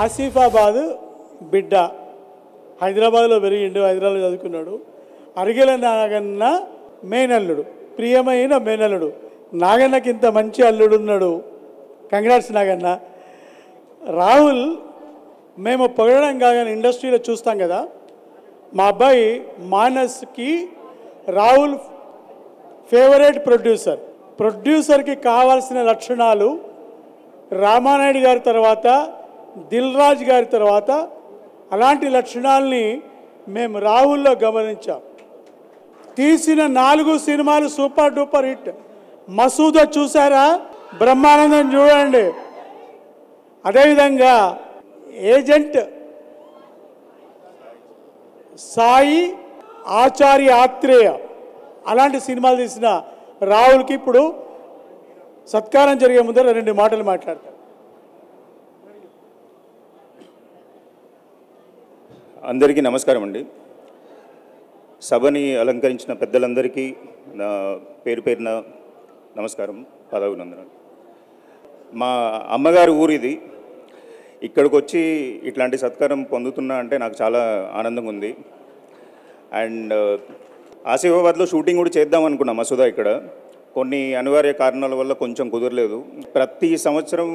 ఆసిఫాబాద్ బిడ్డ, హైదరాబాద్లో పెరిగిండు, హైదరాబాద్లో చదువుకున్నాడు. అరిగెల నాగన్న మేనల్లుడు, ప్రియమైన మేనల్లుడు. నాగన్నకి ఇంత మంచి అల్లుడు ఉన్నాడు. కంగ్రాట్స్ నాగన్న. రాహుల్ మేము పొగడడం కాగానే ఇండస్ట్రీలో చూస్తాం కదా, మా అబ్బాయి మానస్కి రాహుల్ ఫేవరెట్ ప్రొడ్యూసర్. ప్రొడ్యూసర్కి కావాల్సిన లక్షణాలు రామానాయుడు గారి తర్వాత, దిల్ రాజు గారి తర్వాత అలాంటి లక్షణాలని మేము రాహుల్లో గమనించాం. తీసిన 4 సినిమాలు సూపర్ డూపర్ హిట్. మసూద చూసారా? బ్రహ్మానందం చూడండి. అదేవిధంగా ఏజెంట్ సాయి ఆచార్య ఆత్రేయ అలాంటి సినిమాలు తీసిన రాహుల్కి ఇప్పుడు సత్కారం జరిగే ముందర 2 మాటలు మాట్లాడతారు. అందరికీ నమస్కారం అండి. సభని అలంకరించిన పెద్దలందరికీ నా పేరు పేరున నమస్కారం, పదవినందనాలు. మా అమ్మగారి ఊరు ఇది. ఇక్కడికి వచ్చి ఇట్లాంటి సత్కారం పొందుతున్నా అంటే నాకు చాలా ఆనందంగా ఉంది. అండ్ ఆసిఫాబాద్లో షూటింగ్ కూడా చేద్దాం అనుకున్నా మసూదా. ఇక్కడ కొన్ని అనివార్య కారణాల వల్ల కొంచెం కుదరలేదు. ప్రతి సంవత్సరం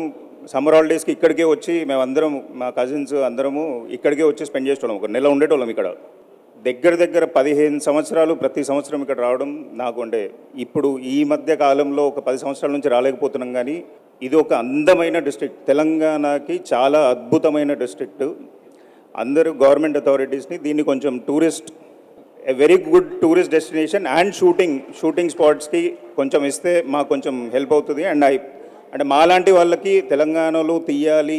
సమ్మర్ హాలిడేస్కి ఇక్కడికే వచ్చి మేమందరం, మా కజిన్స్ అందరము ఇక్కడికే వచ్చి స్పెండ్ చేసేవాళ్ళం. ఒక నెల ఉండేటోళ్ళం ఇక్కడ. దగ్గర 15 సంవత్సరాలు ప్రతి సంవత్సరం ఇక్కడ రావడం నాకు, అంటే ఇప్పుడు ఈ మధ్య కాలంలో ఒక 10 సంవత్సరాల నుంచి రాలేకపోతున్నాం. కానీ ఇది ఒక అందమైన డిస్ట్రిక్ట్, తెలంగాణకి చాలా అద్భుతమైన డిస్ట్రిక్ట్. అందరూ గవర్నమెంట్ అథారిటీస్ని దీన్ని కొంచెం a very good tourist destination and shooting స్పాట్స్కి కొంచెం ఇస్తే మాకు కొంచెం హెల్ప్ అవుతుంది. అండ్ అంటే మాలాంటి వాళ్ళకి తెలంగాణలో తీయాలి,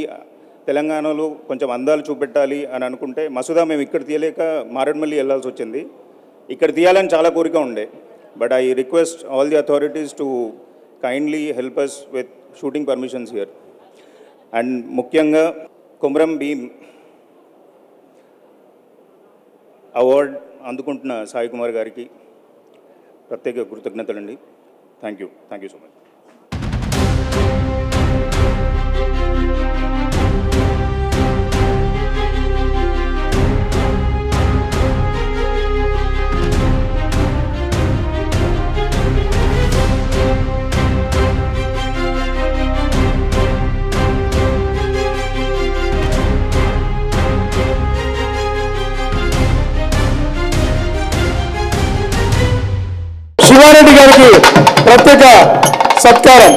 తెలంగాణలో కొంచెం అందాలు చూపెట్టాలి అని అనుకుంటే మసూదా మేము ఇక్కడ తీయలేక మారేడుమల్లి వెళ్ళాల్సి వచ్చింది. ఇక్కడ తీయాలని చాలా కోరిక ఉండే. But I request all the authorities to kindly help us with shooting permissions here. And ముఖ్యంగా కుమ్రం భీమ్ అవార్డ్ అందుకుంటున్న సాయి కుమార్ గారికి ప్రత్యేక కృతజ్ఞతలండి. Thank you so much. Sivareddy గారికి ప్రత్యేక సత్కారం.